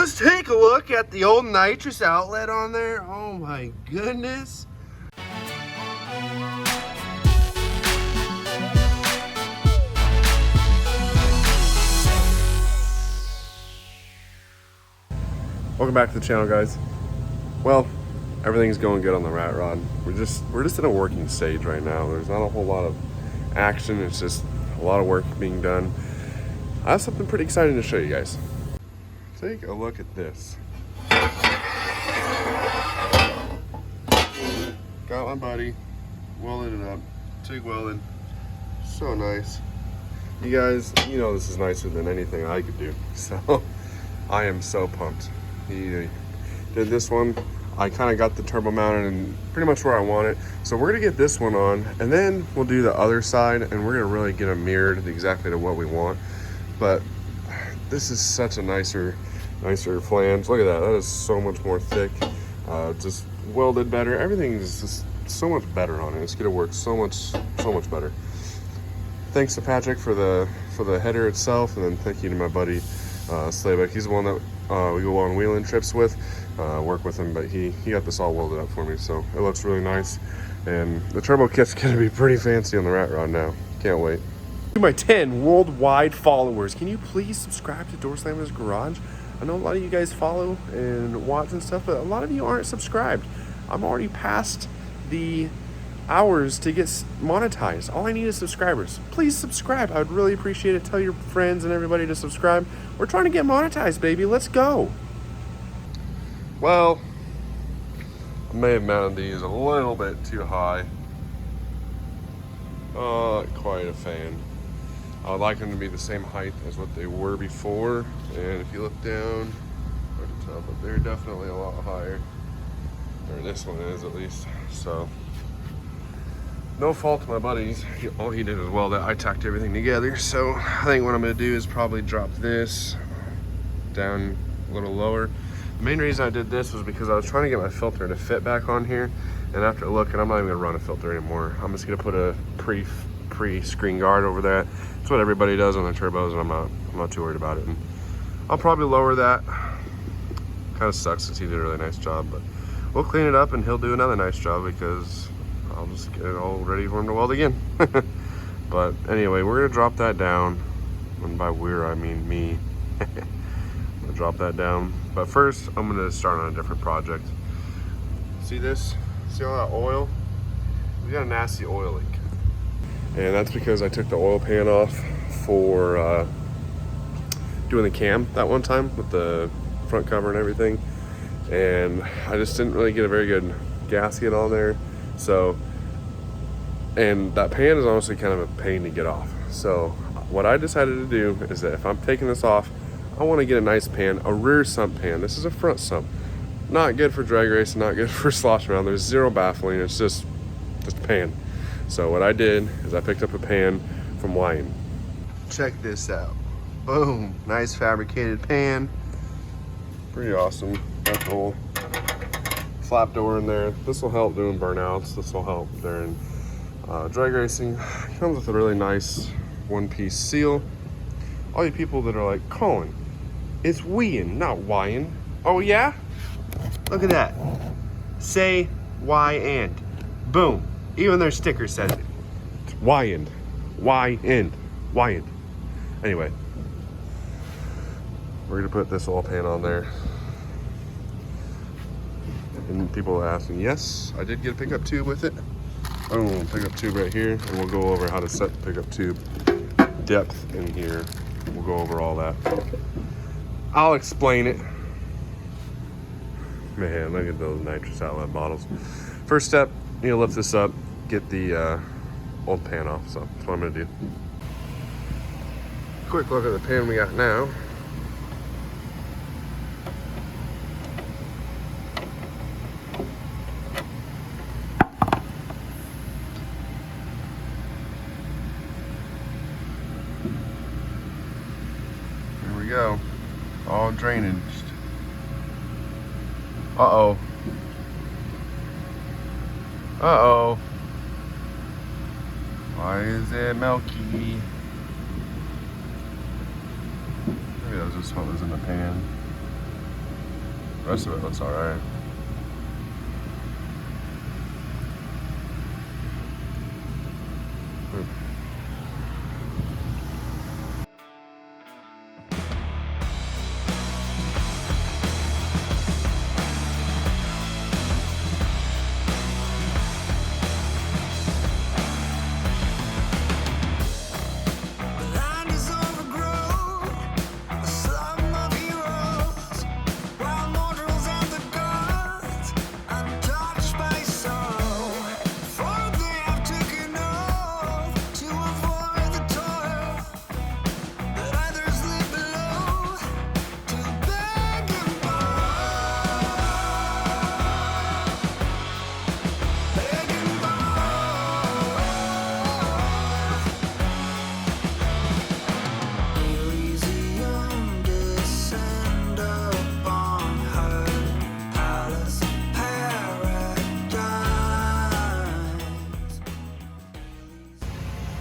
Just take a look at the old nitrous outlet on there. Oh my goodness. Welcome back to the channel, guys. Well, everything's going good on the Ratrod. We're just in a working stage right now. There's not a whole lot of action. It's just a lot of work being done. I have something pretty exciting to show you guys. Take a look at this. Got my buddy welded it up. TIG welded. So nice. You guys, you know this is nicer than anything I could do. So I am so pumped. He did this one. I kind of got the turbo mounted and pretty much where I want it. So we're gonna get this one on, and then we'll do the other side, and we're gonna really get them mirrored exactly to what we want. But this is such a nicer flange. Look at that. That is so much more thick. Just welded better. Everything is just so much better on it. It's gonna work so much better. Thanks to Patrick for the header itself, and then thank you to my buddy Slayback. He's the one that we go on wheeling trips with. Work with him, but he got this all welded up for me, so it looks really nice. And the turbo kit's gonna be pretty fancy on the Ratrod now. Can't wait. To my 10 worldwide followers, can you please subscribe to Door Slammers Garage? I know a lot of you guys follow and watch and stuff, but a lot of you aren't subscribed. I'm already past the hours to get monetized. All I need is subscribers. Please subscribe. I would really appreciate it. Tell your friends and everybody to subscribe. We're trying to get monetized, baby. Let's go. Well, I may have mounted these a little bit too high. Quite a fan. I would like them to be the same height as what they were before. And if you look down, hard to tell, but they're definitely a lot higher. Or this one is at least. So, no fault to my buddies. All he did was weld it. I tacked everything together. So I think what I'm gonna do is probably drop this down a little lower. The main reason I did this was because I was trying to get my filter to fit back on here. And after looking, I'm not even gonna run a filter anymore. I'm just gonna put a pre-screen guard over that. That's what everybody does on their turbos, and I'm not too worried about it. And I'll probably lower that. Kind of sucks since he did a really nice job, but we'll clean it up and he'll do another nice job because I'll just get it all ready for him to weld again. But anyway, we're gonna drop that down. And by we're, I mean me. I'm gonna drop that down. But first, I'm gonna start on a different project. See this? See all that oil? We got a nasty oil leak. And that's because I took the oil pan off for doing the cam that one time with the front cover and everything. And I just didn't really get a very good gasket on there. So, and that pan is honestly kind of a pain to get off. So what I decided to do is that if I'm taking this off, I want to get a nice pan, a rear sump pan. This is a front sump. Not good for drag racing, not good for slosh around. There's zero baffling, it's just a pan. So what I did is I picked up a pan from Wine. Check this out. Boom, nice fabricated pan. Pretty awesome. Got the whole flap door in there. This will help doing burnouts. This will help during drag racing. Comes with a really nice one-piece seal. All you people that are like, Colin, it's weeing, not whying. Oh yeah? Look at that. Say why and. Boom. Even their sticker says it. It's why-end. Why-end. Why-end. Anyway. We're gonna put this oil pan on there. And people are asking, yes, I did get a pickup tube with it. Boom, pickup tube right here. And we'll go over how to set the pickup tube depth in here. We'll go over all that. I'll explain it. Man, look at those nitrous outlet bottles. First step, you lift this up, get the old pan off. So that's what I'm gonna do. Quick look at the pan we got now. There we go. All drainaged. Uh-oh. Uh-oh. Why is it milky? Maybe that was just what was in the pan. The rest of it looks all right.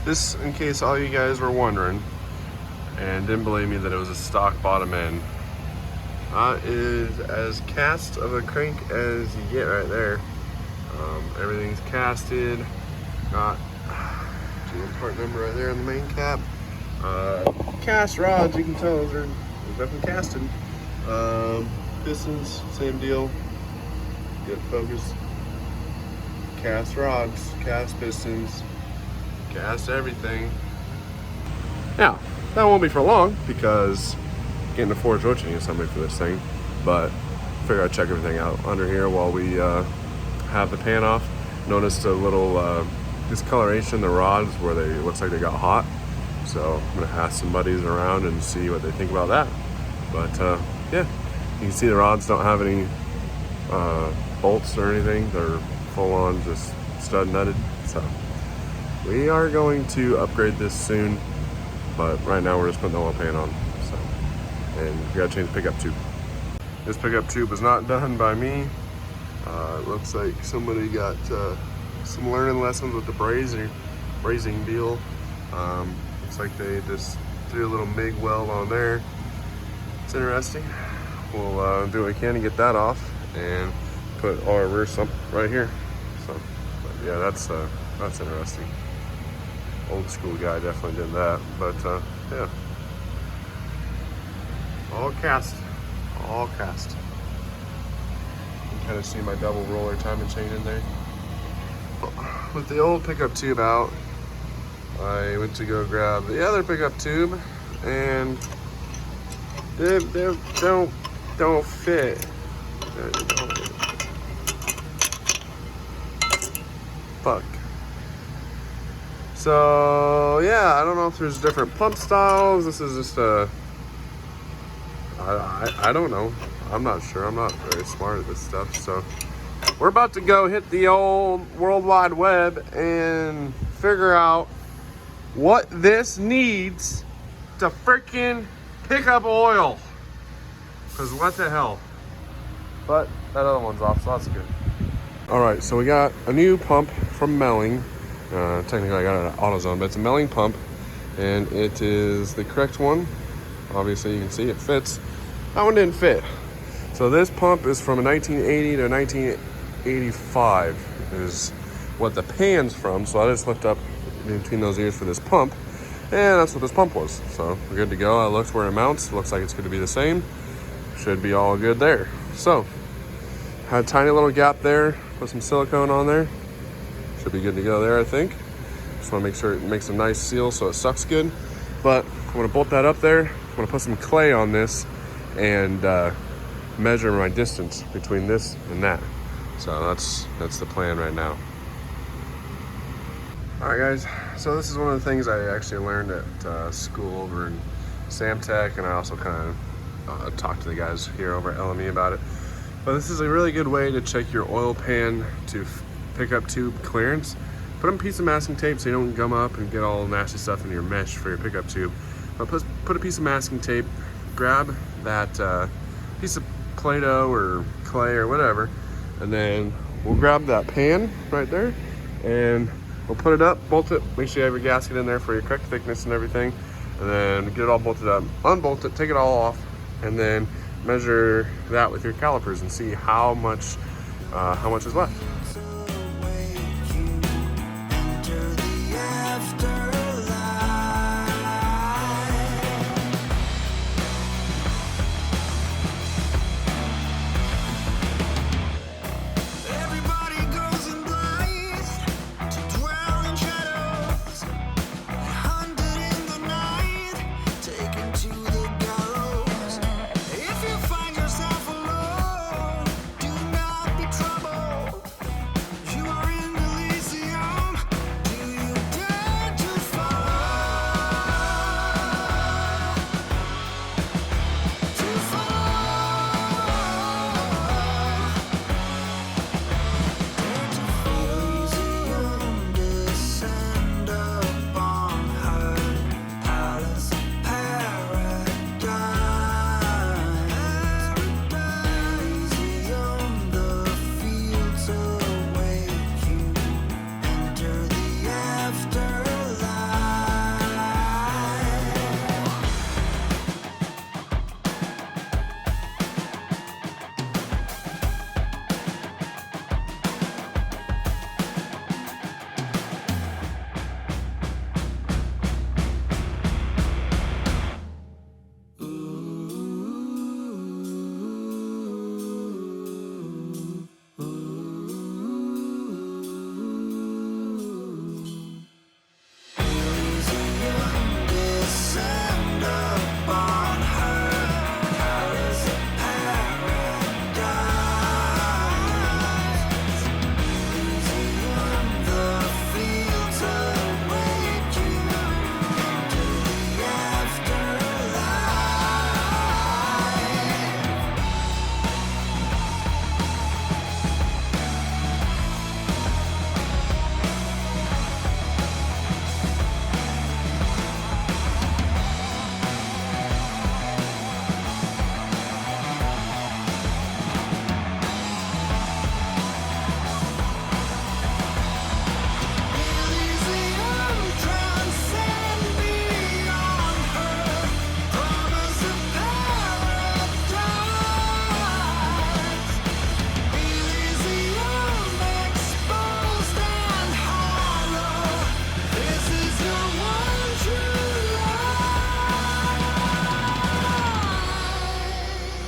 This, in case all you guys were wondering and didn't believe me that it was a stock bottom end, is as cast of a crank as you get right there. Everything's casted. Got GM part number right there on the main cap. Cast rods, you can tell those are definitely casted. Pistons, same deal. Get focus. Cast rods, cast pistons, cast everything. Now, that won't be for long because getting the forged rotating assembly for this thing, but figure I'd check everything out under here while we have the pan off. Noticed a little discoloration in the rods where they looks like they got hot. So I'm gonna ask some buddies around and see what they think about that. But yeah, you can see the rods don't have any bolts or anything. They're full on just stud nutted. So we are going to upgrade this soon, but right now we're just putting the oil pan on. So, and we gotta change the pickup tube. This pickup tube was not done by me. It looks like somebody got some learning lessons with the brazing deal. Looks like they just threw a little MIG weld on there. It's interesting. We'll do what we can to get that off and put our rear sump right here. So, but yeah, that's interesting. Old school guy definitely did that, but yeah. All cast. You can kind of see my double roller timing chain in there. With the old pickup tube out, I went to go grab the other pickup tube, and they don't fit. Fuck. So yeah, I don't know if there's different pump styles. This is just I don't know. I'm not sure. I'm not very smart at this stuff. So we're about to go hit the old World Wide Web and figure out what this needs to freaking pick up oil. Because what the hell? But that other one's off, so that's good. All right, so we got a new pump from Melling. Technically I got it at AutoZone, but it's a Melling pump, and it is the correct one. Obviously you can see it fits. That one didn't fit. So this pump is from 1980 to 1985 is what the pan's from. So I just looked up in between those years for this pump, and that's what this pump was. So we're good to go. I looked where it mounts. Looks like it's going to be the same. Should be all good there. So had a tiny little gap there. Put some silicone on there. Should be good to go there, I think. Just want to make sure it makes a nice seal so it sucks good. But I'm going to bolt that up there. I'm going to put some clay on this and measure my distance between this and that. So that's the plan right now. All right, guys. So this is one of the things I actually learned at school over in Samtech, and I also kind of talked to the guys here over at LME about it. But this is a really good way to check your oil pan to pick up tube clearance. Put on a piece of masking tape so you don't gum up and get all nasty stuff in your mesh for your pickup tube. But put a piece of masking tape, grab that piece of Play-Doh or clay or whatever, and then we'll grab that pan right there and we'll put it up, bolt it, make sure you have your gasket in there for your correct thickness and everything, and then get it all bolted up, unbolt it, take it all off, and then measure that with your calipers and see how much is left.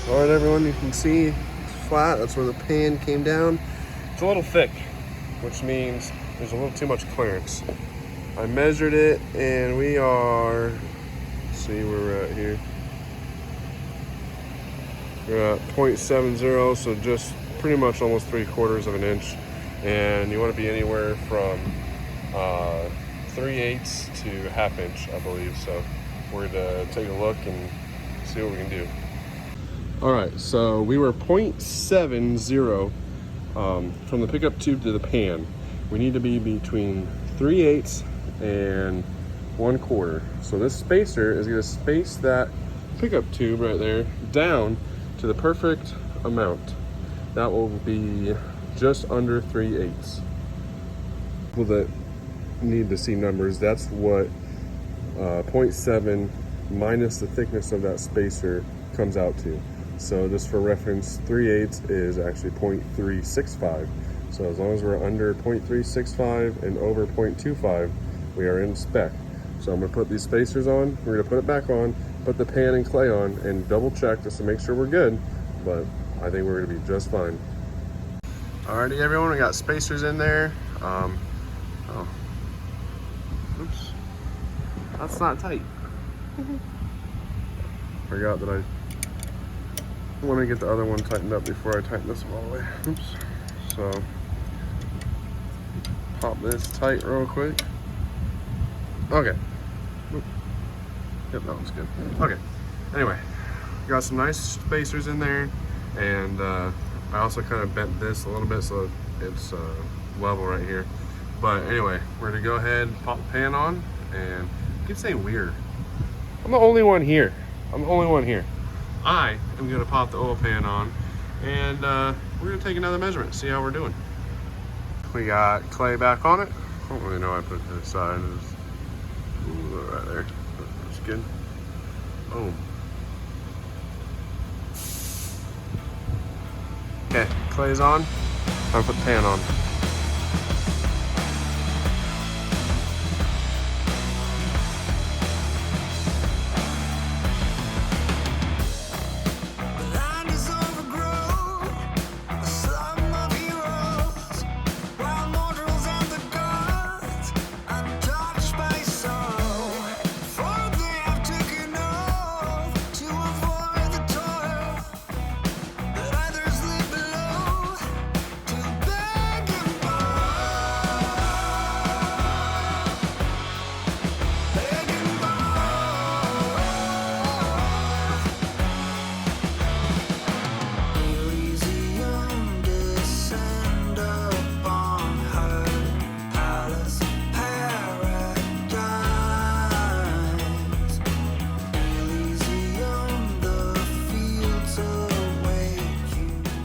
All right, everyone, you can see it's flat. That's where the pan came down. It's a little thick, which means there's a little too much clearance. I measured it, and we are, let's see where we're at here. We're at 0.70, so just pretty much almost 3/4 of an inch. And you want to be anywhere from 3/8 to 1/2 inch, I believe. So we're going to take a look and see what we can do. All right, so we were 0.70 from the pickup tube to the pan. We need to be between 3/8 and 1/4. So this spacer is gonna space that pickup tube right there down to the perfect amount. That will be just under 3/8. People that need to see numbers, that's what 0.7 minus the thickness of that spacer comes out to. So just for reference, 3/8 is actually 0.365. So as long as we're under 0.365 and over 0.25, we are in spec. So I'm gonna put these spacers on, we're gonna put it back on, put the pan and clay on, and double check just to make sure we're good. But I think we're gonna be just fine. Alrighty, everyone, we got spacers in there. Oops, that's not tight. Forgot that I want to get the other one tightened up before I tighten this one all the way. Oops. So pop this tight real quick. Okay. Oop. Yep, that one's good. Okay. Anyway, got some nice spacers in there, and I also kind of bent this a little bit so it's level right here. But anyway, we're gonna go ahead and pop the pan on, and I keep saying weird. I'm the only one here. I am gonna pop the oil pan on, and we're gonna take another measurement, see how we're doing. We got clay back on it. I don't really know why I put it to the side. Ooh, right there. That's good. Boom. Okay, clay's on. I'm gonna put the pan on.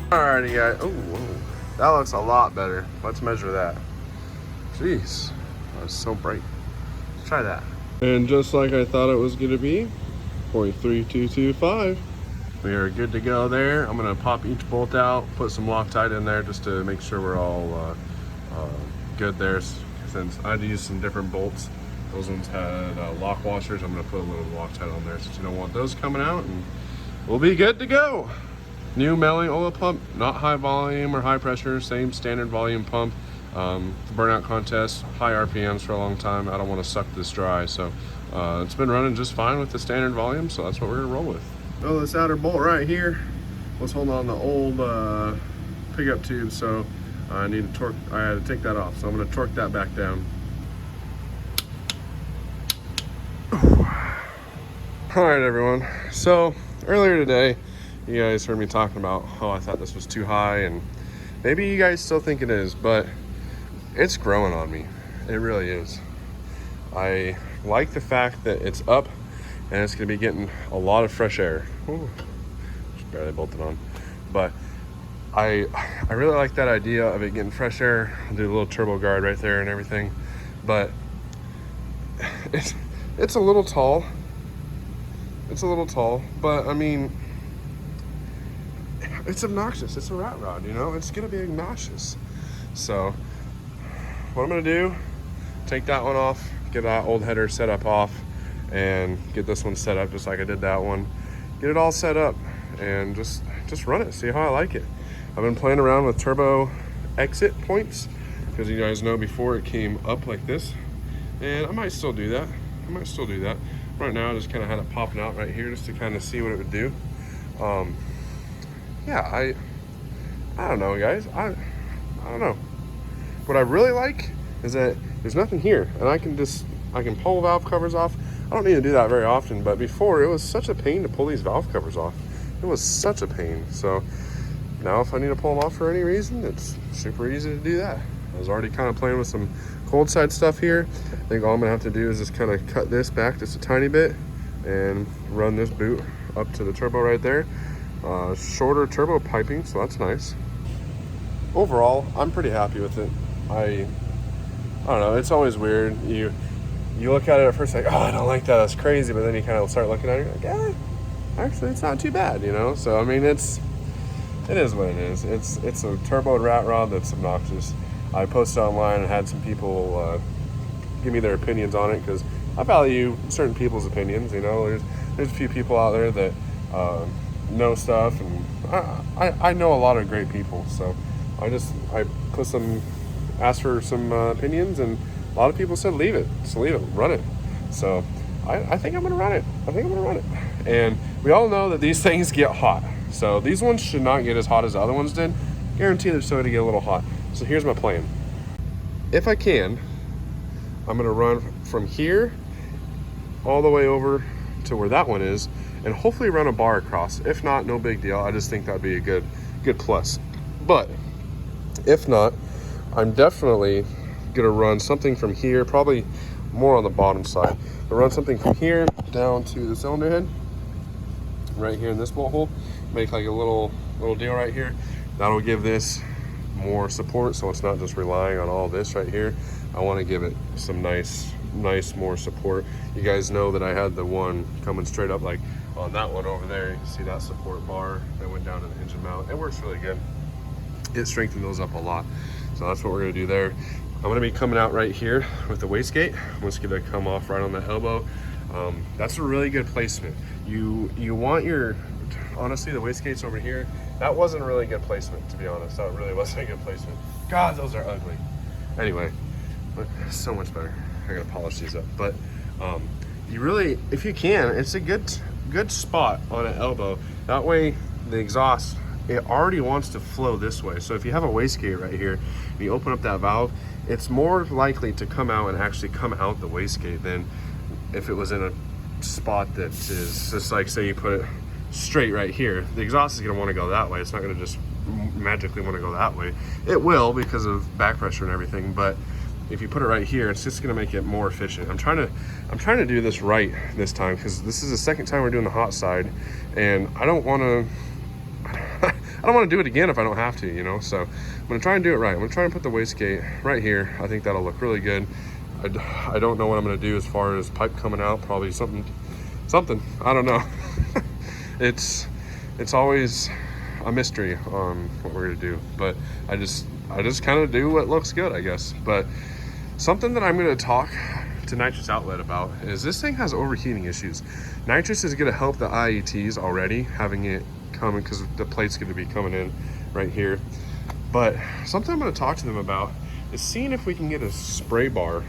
Alrighty guys, oh, whoa. That looks a lot better. Let's measure that. Jeez, that's so bright. Let's try that. And just like I thought it was gonna be, 0.3225. We are good to go there. I'm gonna pop each bolt out, put some Loctite in there just to make sure we're all good there. Since I had to use some different bolts. Those ones had lock washers. I'm gonna put a little Loctite on there since you don't want those coming out, and we'll be good to go. New Melling oil pump, not high volume or high pressure, same standard volume pump. Burnout contest, high RPMs for a long time. I don't want to suck this dry, so it's been running just fine with the standard volume, so that's what we're gonna roll with. Oh, this outer bolt right here was holding on the old pickup tube, so I need to torque. I had to take that off, so I'm gonna torque that back down. All right, everyone. So earlier today, you guys heard me talking about, oh, I thought this was too high, and maybe you guys still think it is, but it's growing on me. It really is. I like the fact that it's up and it's gonna be getting a lot of fresh air. Ooh, just barely bolted on. But I really like that idea of it getting fresh air. I'll do a little turbo guard right there and everything. But it's a little tall. It's a little tall, but I mean, it's obnoxious. It's a rat rod, you know? It's gonna be obnoxious. So what I'm gonna do, take that one off, get that old header set up off, and get this one set up just like I did that one. Get it all set up and just run it, see how I like it. I've been playing around with turbo exit points because you guys know before it came up like this, and I might still do that. Right now I just kind of had it popping out right here just to kind of see what it would do. Yeah, I don't know, guys. I don't know. What I really like is that there's nothing here, and I can pull valve covers off. I don't need to do that very often, but before it was such a pain to pull these valve covers off. It was such a pain. So now if I need to pull them off for any reason, it's super easy to do that. I was already kind of playing with some cold side stuff here. I think all I'm gonna have to do is just kind of cut this back just a tiny bit and run this boot up to the turbo right there. Shorter turbo piping, so that's nice. Overall, I'm pretty happy with it. I don't know, it's always weird. You look at it at first like, oh, I don't like that, that's crazy, but then you kind of start looking at it, like, yeah, actually it's not too bad, you know? So I mean, it is what it is. It's a turbo rat rod that's obnoxious. I posted online and had some people give me their opinions on it because I value certain people's opinions, you know? There's a few people out there that know stuff, and I know a lot of great people, so I asked for some opinions, and a lot of people said leave it, run it. So I think I'm gonna run it. And we all know that these things get hot, so these ones should not get as hot as the other ones did. Guarantee they're still gonna get a little hot. So here's my plan. If I can, I'm gonna run from here all the way over to where that one is, and hopefully run a bar across. If not, no big deal. I just think that'd be a good plus. But if not, I'm definitely gonna run something from here, probably more on the bottom side. I'll run something from here down to the cylinder head, right here in this bolt hole. Make like a little deal right here. That'll give this more support, so it's not just relying on all this right here. I want to give it some nice more support. You guys know that I had the one coming straight up like on that one over there. You can see that support bar that went down to the engine mount. It works really good. it strengthened those up a lot. So that's what we're gonna do there. I'm gonna be coming out right here with the wastegate. I'm just gonna come off right on the elbow. That's a really good placement. You want your, honestly, the wastegate's over here. That wasn't a really good placement, to be honest. That really wasn't a good placement. God, those are ugly. Anyway, but so much better. I gotta polish these up. But you really, if you can, it's a good spot on an elbow. That way the exhaust, it already wants to flow this way. So if you have a wastegate right here and you open up that valve, it's more likely to come out and actually come out the wastegate than if it was in a spot that is just like, say you put it straight right here. The exhaust is going to want to go that way. It's not going to just magically want to go that way. It will because of back pressure and everything, but if you put it right here, it's just going to make it more efficient. I'm trying to do this right this time, because this is the second time we're doing the hot side, and I don't want to do it again if I don't have to, you know. So I'm going to try and do it right. I'm going to try and put the wastegate right here. I think that'll look really good. I don't know what I'm going to do as far as pipe coming out. Probably something. I don't know. It's always a mystery on what we're going to do, but I just kind of do what looks good, I guess. But something that I'm going to talk to Nitrous Outlet about is this thing has overheating issues. Nitrous is going to help the IETs already, having it coming, because the plate's going to be coming in right here. But something I'm going to talk to them about is seeing if we can get a spray bar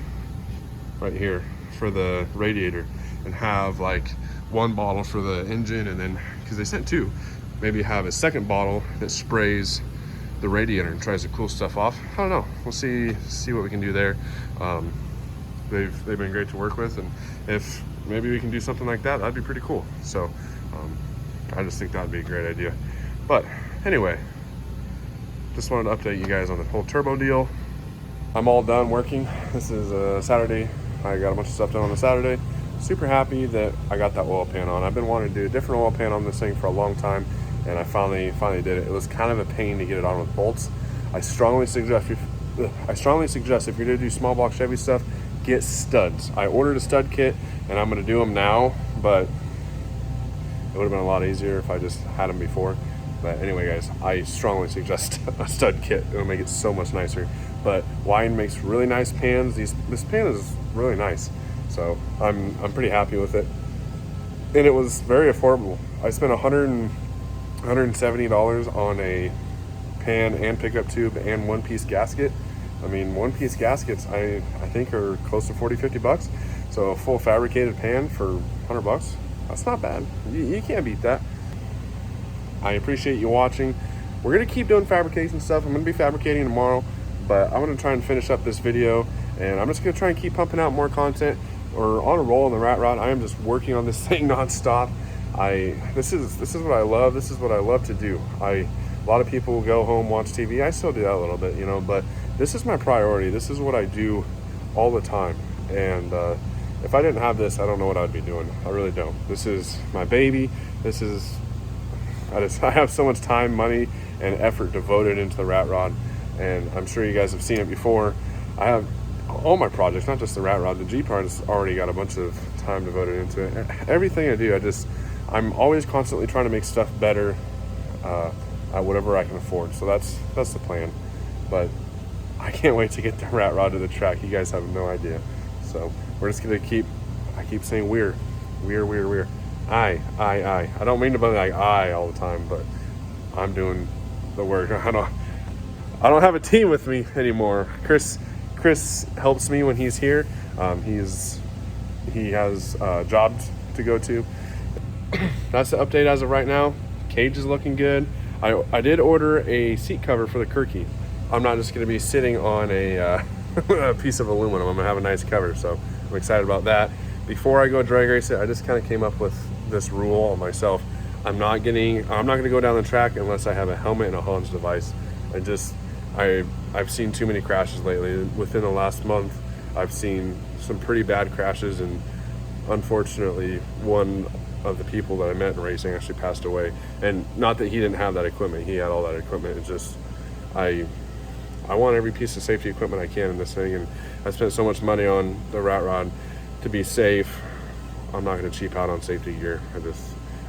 right here for the radiator and have like one bottle for the engine, and then, because they sent two, maybe have a second bottle that sprays the radiator and tries to cool stuff off. I don't know. We'll see what we can do there. They've been great to work with, and if maybe we can do something like that, that'd be pretty cool. So I just think that'd be a great idea. But anyway, just wanted to update you guys on the whole turbo deal. I'm all done working. This is a Saturday. I got a bunch of stuff done on a Saturday. Super happy that I got that oil pan on. I've been wanting to do a different oil pan on this thing for a long time, and I finally did it. It was kind of a pain to get it on with bolts. I strongly suggest if you're gonna do small block Chevy stuff, get studs. I ordered a stud kit, and I'm gonna do them now, but it would have been a lot easier if I just had them before. But anyway, guys, I strongly suggest a stud kit. It'll make it so much nicer. But Wine makes really nice pans. This pan is really nice, so I'm pretty happy with it. And it was very affordable. I spent $170 on a pan and pickup tube and one-piece gasket. I mean, one-piece gaskets I think are close to 40-50 bucks. So a full fabricated pan for 100 bucks, that's not bad. You can't beat that. I appreciate you watching. We're gonna keep doing fabrication stuff. I'm gonna be fabricating tomorrow, but I'm gonna try and finish up this video, and I'm just gonna try and keep pumping out more content. We're on a roll in the Ratrod. I am just working on this thing nonstop. This is what I love. This is what I love to do. A lot of people go home, watch TV. I still do that a little bit, you know, but this is my priority. This is what I do all the time. And if I didn't have this, I don't know what I'd be doing. I really don't. This is my baby. I have so much time, money, and effort devoted into the Ratrod, and I'm sure you guys have seen it before. I have all my projects, not just the Ratrod. The G part has already got a bunch of time devoted into it. Everything I do, I'm always constantly trying to make stuff better at whatever I can afford. So that's the plan. But I can't wait to get the Ratrod to the track. You guys have no idea. So we're just gonna I keep saying we're. I don't mean to be like I all the time, but I'm doing the work. I don't have a team with me anymore. Chris helps me when he's here. He has jobs to go to. That's the update as of right now. Cage is looking good. I did order a seat cover for the Kirky. I'm not just going to be sitting on a piece of aluminum. I'm going to have a nice cover, so I'm excited about that. Before I go drag race it, I just kind of came up with this rule on myself. I'm not going to go down the track unless I have a helmet and a Hans device. I've seen too many crashes lately. Within the last month, I've seen some pretty bad crashes, and unfortunately, one of the people that I met in racing actually passed away. And not that he didn't have that equipment; he had all that equipment. It's just I want every piece of safety equipment I can in this thing, and I spent so much money on the Ratrod to be safe. I'm not going to cheap out on safety gear.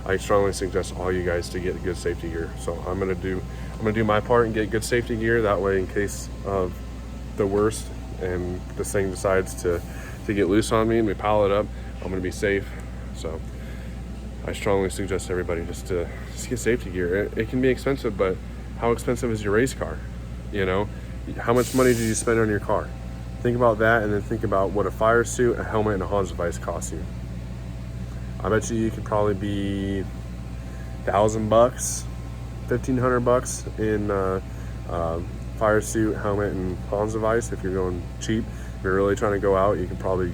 I strongly suggest all you guys to get good safety gear. So I'm gonna do my part and get good safety gear. That way, in case of the worst and this thing decides to get loose on me and we pile it up, I'm gonna be safe. So I strongly suggest everybody just get safety gear. It can be expensive, but how expensive is your race car? You know, how much money did you spend on your car? Think about that, and then think about what a fire suit, a helmet, and a Hans device cost you. I bet you could probably be $1,000, $1,500 in fire suit, helmet, and Hans device. If you're going cheap, if you're really trying to go out, you can probably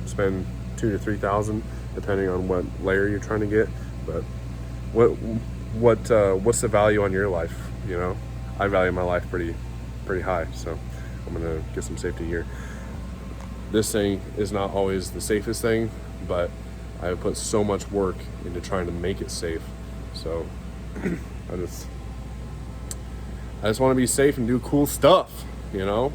spend $2,000 to $3,000, depending on what layer you're trying to get. But what's the value on your life? You know, I value my life pretty high, so I'm gonna get some safety gear. This thing is not always the safest thing, but I have put so much work into trying to make it safe. So I just want to be safe and do cool stuff, you know?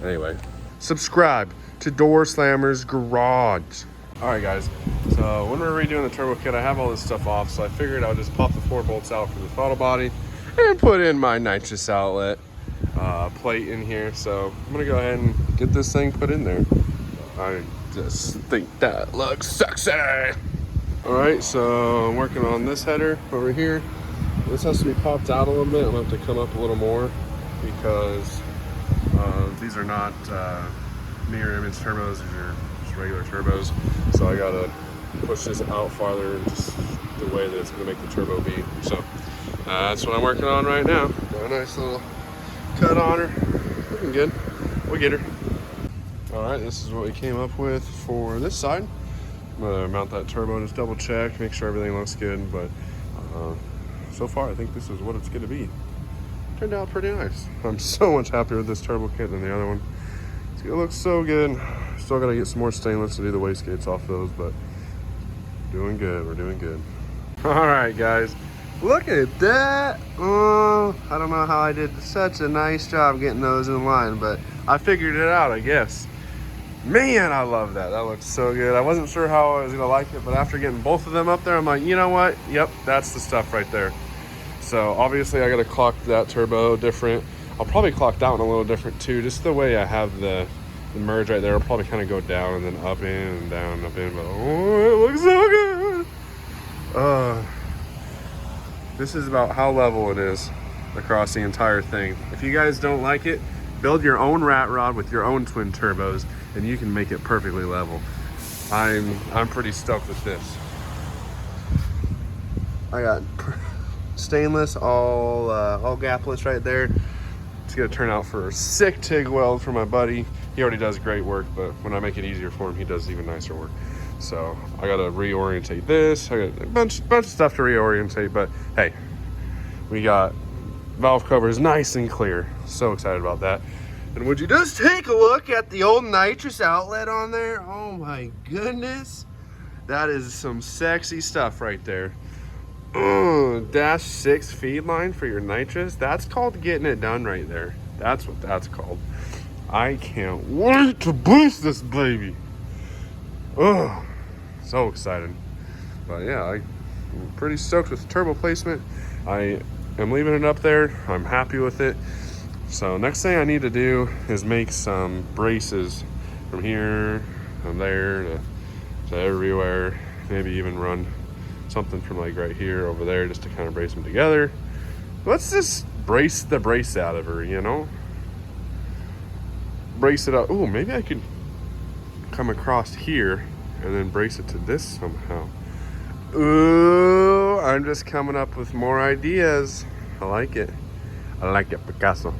Anyway, subscribe to Door Slammers Garage. All right, guys. So when we're redoing the turbo kit, I have all this stuff off, so I figured I'll just pop the 4 bolts out for the throttle body and put in my nitrous outlet plate in here. So I'm gonna go ahead and get this thing put in there. I just think that looks sexy. All right, so I'm working on this header over here. This has to be popped out a little bit. I'm gonna have to come up a little more because these are not mirror image turbos. These are just regular turbos. So I gotta push this out farther, just the way that it's gonna make the turbo beat. So that's what I'm working on right now. Got a nice little cut on her. Looking good. We'll get her. All right, this is what we came up with for this side. I'm gonna mount that turbo and just double check, make sure everything looks good. But so far, I think this is what it's gonna be. Turned out pretty nice. I'm so much happier with this turbo kit than the other one. It's gonna look so good. Still gotta get some more stainless to do the wastegates off those, but doing good. We're doing good. All right, guys. Look at that. Oh, I don't know how I did such a nice job getting those in line, but I figured it out, I guess. Man, I love that. That looks so good. I wasn't sure how I was gonna like it, but after getting both of them up there, I'm like, you know what? Yep, that's the stuff right there. So obviously I gotta clock that turbo different. I'll probably clock that one a little different too. Just the way I have the merge right there, I'll probably kind of go down and then up in and down and up in, but oh, it looks so good. This is about how level it is across the entire thing. If you guys don't like it, build your own Ratrod with your own twin turbos and you can make it perfectly level. I'm pretty stoked with this. I got stainless, all gapless right there. It's gonna turn out for a sick TIG weld for my buddy. He already does great work, but when I make it easier for him, he does even nicer work. So I gotta reorientate this. I got a bunch of stuff to reorientate, but hey, we got valve covers nice and clear. So excited about that. And would you just take a look at the old nitrous outlet on there? Oh my goodness. That is some sexy stuff right there. -6 feed line for your nitrous. That's called getting it done right there. That's what that's called. I can't wait to boost this baby. Oh, so excited. But yeah, I'm pretty stoked with the turbo placement. I am leaving it up there. I'm happy with it. So next thing I need to do is make some braces from here, from there to everywhere. Maybe even run something from like right here over there just to kind of brace them together. Let's just brace the brace out of her, you know? Brace it up. Oh, maybe I could come across here and then brace it to this somehow. Ooh, I'm just coming up with more ideas. I like it. I like it, Picasso.